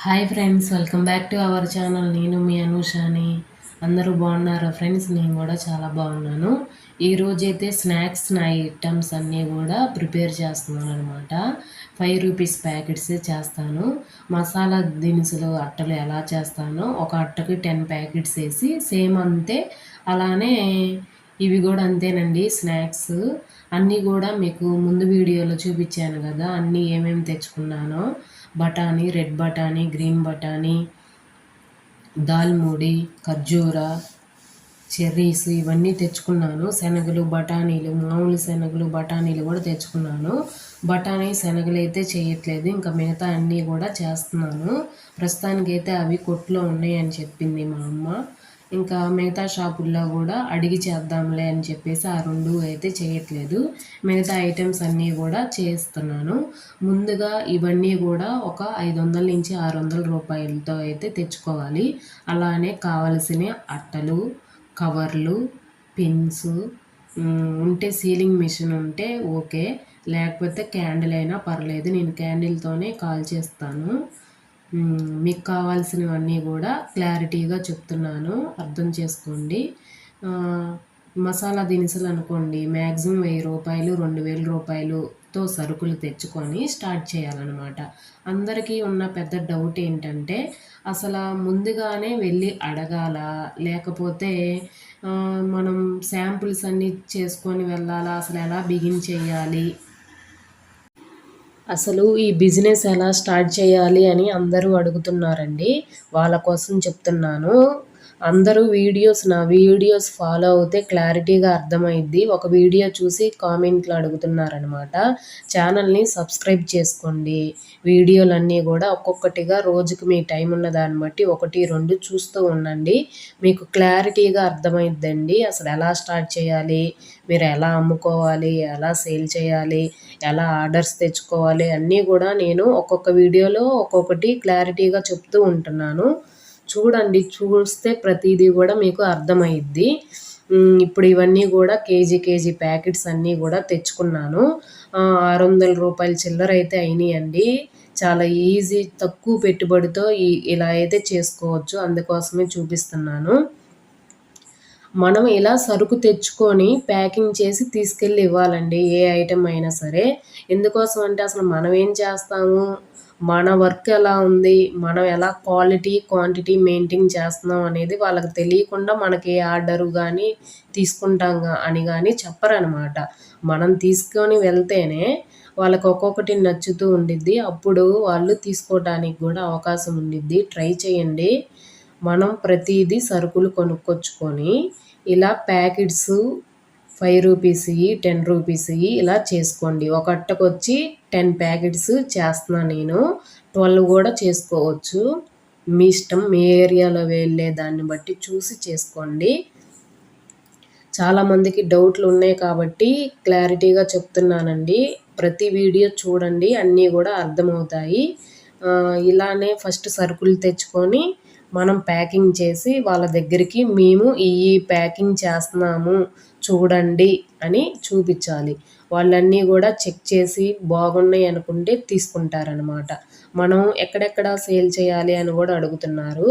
Hi friends, welcome back to our channel. నేను మీ అనూషాని. అందరూ బాగున్నారా ఫ్రెండ్స్? నేను కూడా చాలా బాగున్నాను. ఈరోజైతే స్నాక్స్ ఐటమ్స్ అన్నీ కూడా ప్రిపేర్ చేస్తున్నాను అనమాట. 5 రూపీస్ ప్యాకెట్స్ చేస్తాను. మసాలా దినుసులు అట్టలు ఎలా చేస్తానో ఒక అట్టకి 10 ప్యాకెట్స్ వేసి సేమ్ అంతే. అలానే ఇవి కూడా అంతేనండి. స్నాక్స్ అన్నీ కూడా మీకు ముందు వీడియోలో చూపించాను కదా, అన్నీ ఏమేమి తెచ్చుకున్నానో. బఠానీ, రెడ్ బఠానీ, గ్రీన్ బఠానీ, దాల్మూడి, ఖర్జూర, చెర్రీస్ ఇవన్నీ తెచ్చుకున్నాను. శనగలు, బఠానీలు, మామూలు శనగలు, బఠానీలు కూడా తెచ్చుకున్నాను. బఠానీ, శనగలు అయితే చేయట్లేదు, ఇంకా మిగతా అన్నీ కూడా చేస్తున్నాను. ప్రస్తుతానికైతే అవి కొట్లో ఉన్నాయని చెప్పింది మా అమ్మ. ఇంకా మిగతా షాపుల్లో కూడా అడిగి చేద్దాంలే అని చెప్పేసి ఆ రెండు అయితే చేయట్లేదు. మిగతా ఐటమ్స్ అన్నీ కూడా చేస్తున్నాను. ముందుగా ఇవన్నీ కూడా ఒక 500 నుంచి 600 రూపాయలతో అయితే తెచ్చుకోవాలి. అలానే కావలసిన అట్టలు, కవర్లు, పిన్స్ ఉంటే, సీలింగ్ మిషన్ ఉంటే ఓకే, లేకపోతే క్యాండిల్ అయినా పర్లేదు. నేను క్యాండిల్తోనే కాల్ చేస్తాను. మీకు కావాల్సినవన్నీ కూడా క్లారిటీగా చెప్తున్నాను, అర్థం చేసుకోండి. మసాలా దినుసులు అనుకోండి, మ్యాక్సిమం 1000 రూపాయలు 2000 రూపాయలుతో సరుకులు తెచ్చుకొని స్టార్ట్ చేయాలన్నమాట. అందరికీ ఉన్న పెద్ద డౌట్ ఏంటంటే, అసలు ముందుగానే వెళ్ళి అడగాల, లేకపోతే మనం శాంపుల్స్ అన్నీ చేసుకొని వెళ్ళాలా, అసలు ఎలా బిగిన్ చేయాలి, అసలు ఈ బిజినెస్ ఎలా స్టార్ట్ చేయాలి అని అందరూ అడుగుతున్నారండి. వాళ్ళ కోసం చెప్తున్నాను. అందరూ నా వీడియోస్ ఫాలో అవుతే క్లారిటీగా అర్థమైద్ది. ఒక వీడియో చూసి కామెంట్లు అడుగుతున్నారనమాట. ఛానల్ని సబ్స్క్రైబ్ చేసుకోండి. వీడియోలన్నీ కూడా ఒక్కొక్కటిగా రోజుకి మీ టైం ఉన్న దాన్ని బట్టి 1, 2 చూస్తూ ఉండండి. మీకు క్లారిటీగా అర్థమైద్దండి. అసలు ఎలా స్టార్ట్ చేయాలి, మీరు ఎలా అమ్ముకోవాలి, ఎలా సేల్ చేయాలి, ఎలా ఆర్డర్స్ తెచ్చుకోవాలి అన్నీ కూడా నేను ఒక్కొక్క వీడియోలో ఒక్కొక్కటి క్లారిటీగా చెప్తూ ఉంటున్నాను. చూడండి, చూస్తే ప్రతిదీ కూడా మీకు అర్థమైద్ది. ఇప్పుడు ఇవన్నీ కూడా కేజీ ప్యాకెట్స్ అన్నీ కూడా తెచ్చుకున్నాను. 600 రూపాయల చిల్లర అయితే అయినాయండి. చాలా ఈజీ, తక్కువ పెట్టుబడితో ఇలా అయితే చేసుకోవచ్చు. అందుకోసమే చూపిస్తున్నాను. మనం ఇలా సరుకు తెచ్చుకొని ప్యాకింగ్ చేసి తీసుకెళ్ళి ఇవ్వాలండి, ఏ ఐటెం అయినా సరే. ఎందుకోసం అంటే, అసలు మనం ఏం చేస్తాము, మన వర్క్ ఎలా ఉంది, మనం ఎలా క్వాలిటీ క్వాంటిటీ మెయింటైన్ చేస్తున్నాం అనేది వాళ్ళకి తెలియకుండా మనకి ఏ ఆర్డరు కానీ తీసుకుంటాం అని కానీ చెప్పరనమాట. మనం తీసుకొని వెళ్తేనే వాళ్ళకి ఒక్కొక్కటి నచ్చుతూ ఉండిద్ది. అప్పుడు వాళ్ళు తీసుకోవడానికి కూడా అవకాశం ఉండిద్ది. ట్రై చేయండి. మనం ప్రతిదీ సరుకులు కొనుక్కొచ్చుకొని ఇలా ప్యాకెట్స్ 5 రూపీస్వి, 10 రూపీస్వి ఇలా చేసుకోండి. ఒక అట్టకొచ్చి 10 ప్యాకెట్స్ చేస్తున్నాను నేను. 12 కూడా చేసుకోవచ్చు, మీ ఇష్టం. మీ ఏరియాలో వెళ్ళే దాన్ని బట్టి చూసి చేసుకోండి. చాలామందికి డౌట్లు ఉన్నాయి కాబట్టి క్లారిటీగా చెప్తున్నానండి. ప్రతి వీడియో చూడండి, అన్నీ కూడా అర్థమవుతాయి. ఇలానే ఫస్ట్ సరుకులు తెచ్చుకొని మనం ప్యాకింగ్ చేసి వాళ్ళ దగ్గరికి మేము ఈ ప్యాకింగ్ చేస్తున్నాము చూడండి అని చూపించాలి. వాళ్ళన్నీ కూడా చెక్ చేసి బాగున్నాయి అనుకుంటే తీసుకుంటారనమాట. మనం ఎక్కడెక్కడ సేల్ చేయాలి అని కూడా అడుగుతున్నారు.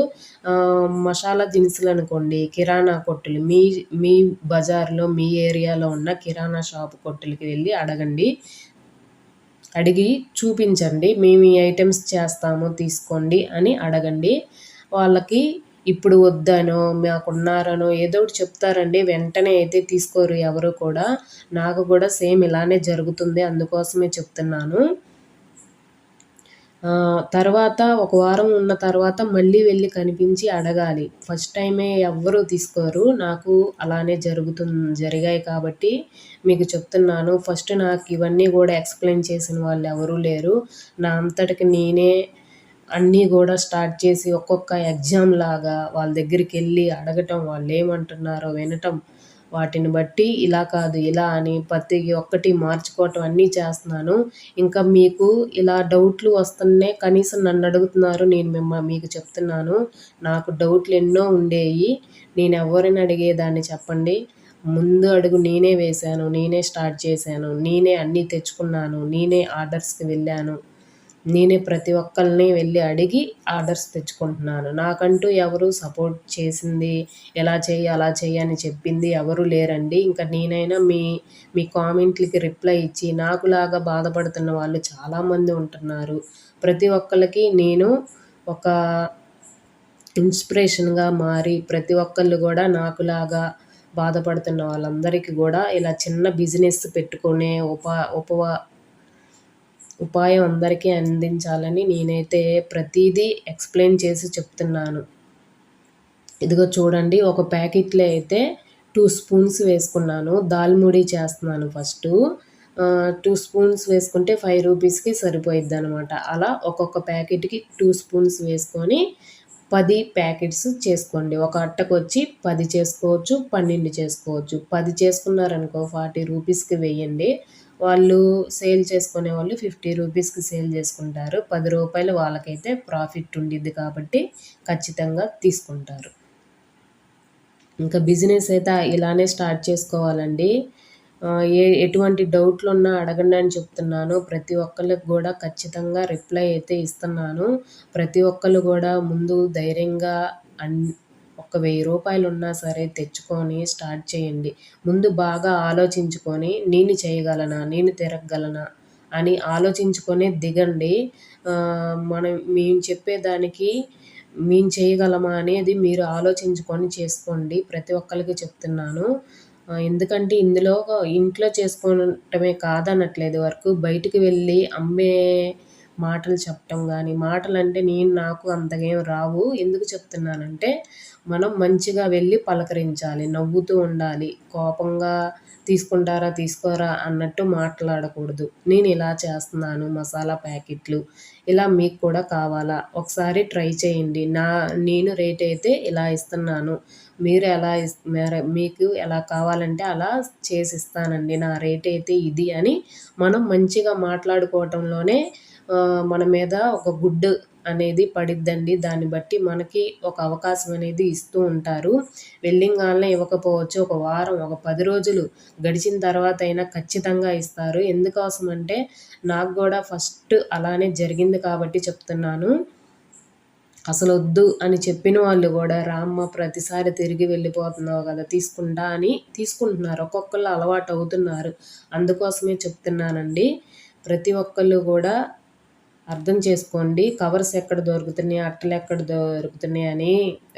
మసాలా దినుసులు అనుకోండి, కిరాణా కొట్టులు, మీ బజార్లో మీ ఏరియాలో ఉన్న కిరాణా షాపు కొట్టులకి వెళ్ళి అడగండి. అడిగి చూపించండి, మేము ఈ ఐటమ్స్ చేస్తాము తీసుకోండి అని అడగండి. వాళ్ళకి ఇప్పుడు వద్దనో మాకున్నారనో ఏదో ఒకటి చెప్తారండి. వెంటనే అయితే తీసుకోరు ఎవరు కూడా. నాకు కూడా సేమ్ ఇలానే జరుగుతుంది, అందుకోసమే చెప్తున్నాను. తర్వాత ఒక వారం ఉన్న తర్వాత మళ్ళీ వెళ్ళి కనిపించి అడగాలి. ఫస్ట్ టైమే ఎవ్వరూ తీసుకోరు. నాకు అలానే జరిగాయి కాబట్టి మీకు చెప్తున్నాను. ఫస్ట్ నాకు ఇవన్నీ కూడా ఎక్స్ప్లెయిన్ చేసిన వాళ్ళు ఎవరూ లేరు. నా అంతటికి నేనే అన్నీ కూడా స్టార్ట్ చేసి ఒక్కొక్క ఎగ్జామ్ లాగా వాళ్ళ దగ్గరికి వెళ్ళి అడగటం, వాళ్ళు ఏమంటున్నారో వినటం, వాటిని బట్టి ఇలా కాదు ఇలా అని ప్రతి ఒక్కటి మార్చుకోవటం అన్నీ చేస్తున్నాను. ఇంకా మీకు ఇలా డౌట్లు వస్తున్నాయి, కనీసం నన్ను అడుగుతున్నారు, నేను మీకు చెప్తున్నాను. నాకు డౌట్లు ఎన్నో ఉండేవి, నేను ఎవరిని అడిగేదాన్ని చెప్పండి. ముందు అడుగు నేనే వేశాను, నేనే స్టార్ట్ చేశాను, నేనే అన్నీ తెచ్చుకున్నాను, నేనే ఆర్డర్స్కి వెళ్ళాను. నేనే ప్రతి ఒక్కరిని వెళ్ళి అడిగి ఆర్డర్స్ తెచ్చుకుంటున్నాను. నాకంటూ ఎవరు సపోర్ట్ చేసింది, ఎలా చెయ్యి, అలా చెయ్యి అని చెప్పింది ఎవరు లేరండి. ఇంకా నేనైనా మీ కామెంట్‌లకి రిప్లై ఇచ్చి నాకులాగా బాధపడుతున్న వాళ్ళు చాలామంది ఉంటున్నారు. ప్రతి ఒక్కళ్ళకి నేను ఒక ఇన్స్పిరేషన్‌గా మారి ప్రతి ఒక్కళ్ళు గూడా నాకులాగా బాధపడుతున్న వాళ్ళందరికీ గూడా ఇలా చిన్న బిజినెస్ పెట్టుకునే ఉపాయం అందరికీ అందించాలని నేనైతే ప్రతీదీ ఎక్స్‌ప్లెయిన్ చేసి చెప్తున్నాను. ఇదిగో చూడండి, ఒక ప్యాకెట్‌లో అయితే 2 స్పూన్స్ వేసుకున్నాను. దాల్ ముడి చేస్తున్నాను ఫస్టు. 2 స్పూన్స్ వేసుకుంటే 5 రూపీస్‌కి సరిపోయిద్దనమాట. అలా ఒక్కొక్క ప్యాకెట్‌కి 2 స్పూన్స్ వేసుకొని 10 ప్యాకెట్స్ చేసుకోండి. ఒక అట్టకొచ్చి 10 చేసుకోవచ్చు, 12 చేసుకోవచ్చు. 10 చేసుకున్నారనుకో 40 రూపీస్‌కి వెయ్యండి. వాళ్ళు సేల్ చేసుకునేవాళ్ళు 50 రూపీస్‌కి సేల్ చేసుకుంటారు. రూ. 10 వాళ్ళకైతే ప్రాఫిట్ ఉండిద్ది కాబట్టి ఖచ్చితంగా తీసుకుంటారు. ఇంకా బిజినెస్ అయితే ఇలానే స్టార్ట్ చేసుకోవాలండి. ఎటువంటి డౌట్లున్నా అడగండి అని చెప్తున్నాను. ప్రతి ఒక్కళ్ళకి గూడా ఖచ్చితంగా రిప్లై అయితే ఇస్తున్నాను. ప్రతి ఒక్కళ్ళు గూడా ముందు ధైర్యంగా ఒక రూ. 1000 ఉన్నా సరే తెచ్చుకొని స్టార్ట్ చేయండి. ముందు బాగా ఆలోచించుకొని నేను చేయగలనా? నేను తిరగగలనా? అని ఆలోచించుకొనే దిగండి. మేము చెప్పేదానికి మేము చేయగలమా అనేది మీరు ఆలోచించుకొని చేసుకోండి. ప్రతి ఒక్కళ్ళకి చెప్తున్నాను. ఎందుకంటే ఇందులో ఇంట్లో చేసుకోవటమే కాదనట్లేదు వర్కు. బయటికి వెళ్ళి అమ్మే మాటలు చెప్పటం గానీ, మాటలంటే నాకు అంతగా ఏం రావు. ఎందుకు చెప్తున్నానంటే, మనం మంచిగా వెళ్ళి పలకరించాలి, నవ్వుతూ ఉండాలి. కోపంగా తీసుకుంటారా, తీసుకోరా అన్నట్టు మాట్లాడకూడదు. నేను ఇలా చేస్తున్నాను మసాలా ప్యాకెట్లు, ఇలా మీకు కూడా కావాలా? ఒకసారి ట్రై చేయండి. నేను రేట్ అయితే ఇలా ఇస్తున్నాను. మీరు ఎలా మీకు ఎలా కావాలంటే అలా చేసిస్తానండి. నా రేట్ అయితే ఇది అని మనం మంచిగా మాట్లాడుకోవటంలోనే మన మీద ఒక గుడ్ అనేది పడిద్దండి. దాన్ని బట్టి మనకి ఒక అవకాశం అనేది ఇస్తూ ఉంటారు. వెళ్ళింగాల్నే ఇవ్వకపోవచ్చు. ఒక వారం, ఒక 10 రోజులు గడిచిన తర్వాత అయినా ఖచ్చితంగా ఇస్తారు. ఎందుకోసం అంటే నాకు గూడా ఫస్ట్ అలానే జరిగింది కాబట్టి చెప్తున్నాను. అసలొద్దు అని చెప్పిన వాళ్ళు గూడా రామ్మ ప్రతిసారి తిరిగి వెళ్ళిపోతున్నావు గదా! తీసుకుంటా అని తీసుకుంటున్నారు. ఒక్కొక్కళ్ళు అలవాటవుతున్నారు. అందుకోసమే చెప్తున్నానండి. ప్రతి ఒక్కళ్ళు గూడా అర్థం చేసుకోండి. కవర్స్ ఎక్కడ దొరుకుతున్నాయి, అట్టలెక్కడ దొరుకుతున్నాయి అని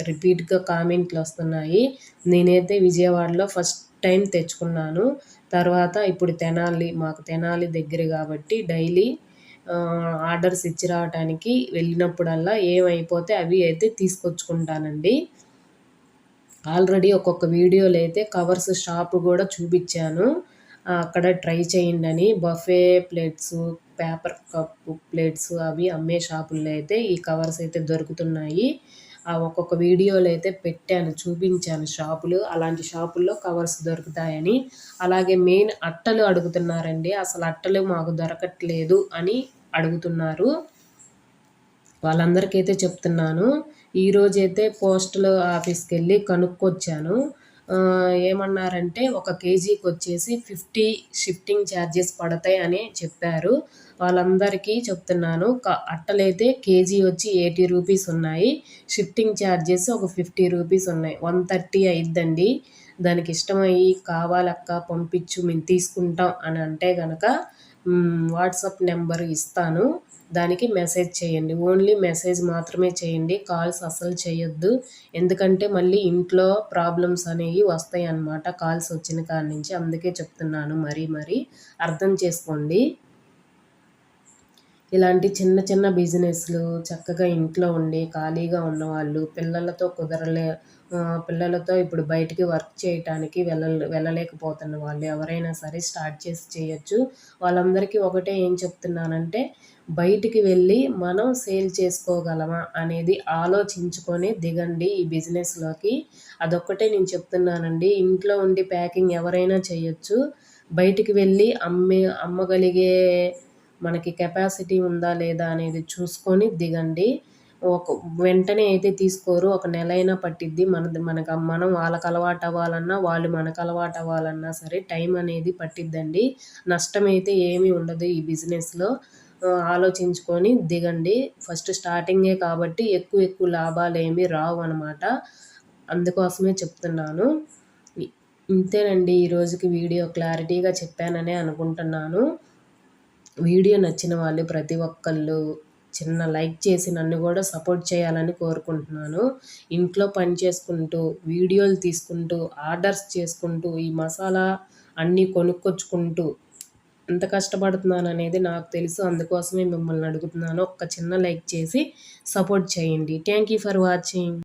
రిపీట్‌గా కామెంట్‌లొస్తున్నాయి. నేనైతే విజయవాడలో ఫస్ట్ టైం తెచ్చుకున్నాను. తర్వాత ఇప్పుడు మాకు తెనాలి దగ్గర గాబట్టి డైలీ ఆర్డర్స్ ఇచ్చి రావటానికి వెళ్ళినప్పుడల్లా ఏమైపోతే అవి అయితే తీసుకొచ్చుకుంటానండి. ఆల్రెడీ ఒక్కొక్క వీడియోలో అయితే కవర్స్ షాప్ గూడా చూపిచ్చాను. అక్కడ ట్రై చేయండని. Buffet plates, paper cup plates అవి అమ్మే షాపుల్లో అయితే ఈ కవర్స్ అయితే దొరుకుతున్నాయి. ఒక్కొక్క వీడియోలో అయితే పెట్టాను, చూపించాను షాపులు. అలాంటి షాపుల్లో కవర్స్ దొరుకుతాయని. అలాగే మెయిన్ అట్టలు అడుగుతున్నారండి. అసలు అట్టలు మాకు దొరకట్లేదు అని అడుగుతున్నారు. వాళ్ళందరికైతే చెప్తున్నాను. ఈరోజైతే పోస్టల్ ఆఫీస్‌కెళ్ళి కనుక్కొచ్చాను. ఏమన్నారంటే ఒక కేజీకొచ్చేసి 50 షిఫ్టింగ్ ఛార్జెస్ పడతాయి అని చెప్పారు. వాళ్ళందరికీ చెప్తున్నాను. అట్టలైతే కేజీ వచ్చి 80 రూపీస్ ఉన్నాయి. షిఫ్టింగ్ ఛార్జెస్ ఒక 50 రూపీస్ ఉన్నాయి. 130 అయిద్దండి. దానికి ఇష్టమయ్యి కావాలక్క పంపించు మేము తీసుకుంటాం అని అంటే గనక వాట్సాప్ నెంబర్ ఇస్తాను. దానికి మెసేజ్ చేయండి. ఓన్లీ మెసేజ్ మాత్రమే చేయండి. కాల్స్ అస్సలు చేయొద్దు. ఎందుకంటే మళ్ళీ ఇంట్లో ప్రాబ్లమ్స్ అనేవి వస్తాయన్నమాట కాల్స్ వచ్చిన కాడి నుంచి. అందుకే చెప్తున్నాను మరీ అర్థం చేసుకోండి. ఇలాంటి చిన్న చిన్న బిజినెస్లు చక్కగా ఇంట్లో ఉండి ఖాళీగా ఉన్నవాళ్ళు, పిల్లలతో ఇప్పుడు బయటికి వర్క్ చేయటానికి వెళ్ళలేకపోతున్న వాళ్ళు ఎవరైనా సరే స్టార్ట్ చేసి చేయొచ్చు. వాళ్ళందరికీ ఒకటే ఏం చెప్తున్నానంటే, బయటికి వెళ్ళి మనం సేల్ చేసుకోగలమా అనేది ఆలోచించుకొని దిగండి ఈ బిజినెస్‌లోకి. అదొక్కటే నేను చెప్తున్నానండి. ఇంట్లో ఉండి ప్యాకింగ్ ఎవరైనా చేయొచ్చు. బయటికి వెళ్ళి అమ్మగలిగే మనకి కెపాసిటీ ఉందా లేదా అనేది చూసుకొని దిగండి. వెంటనే అయితే తీసుకోరు. ఒక నెలైనా పట్టిద్ది. మనం వాళ్ళకి అలవాటవ్వాలన్నా, వాళ్ళు మనకు అలవాటవ్వాలన్నా సరే టైం అనేది పట్టిద్దండి. నష్టమైతే ఏమీ ఉండదు ఈ బిజినెస్‌లో. ఆలోచించుకొని దిగండి. ఫస్ట్ స్టార్టింగే కాబట్టి ఎక్కువ లాభాలేమీ రావు అనమాట. అందుకోసమే చెప్తున్నాను. ఇంతేనండి ఈ రోజుకి వీడియో క్లారిటీగా చెప్పాననే అనుకుంటున్నాను. వీడియో నచ్చిన వాళ్ళు ప్రతి ఒక్కళ్ళు చిన్న లైక్ చేసి నన్ను కూడా సపోర్ట్ చేయాలని కోరుకుంటున్నాను. ఇంట్లో పని చేసుకుంటూ, వీడియోలు తీసుకుంటూ, ఆర్డర్స్ చేసుకుంటూ, ఈ మసాలా అన్నీ కొనుక్కొచ్చుకుంటూ ఎంత కష్టపడుతున్నాననేది నాకు తెలుసు. అందుకోసమే మిమ్మల్ని అడుగుతున్నాను. ఒక్క చిన్న లైక్ చేసి సపోర్ట్ చేయండి. Thank you for watching.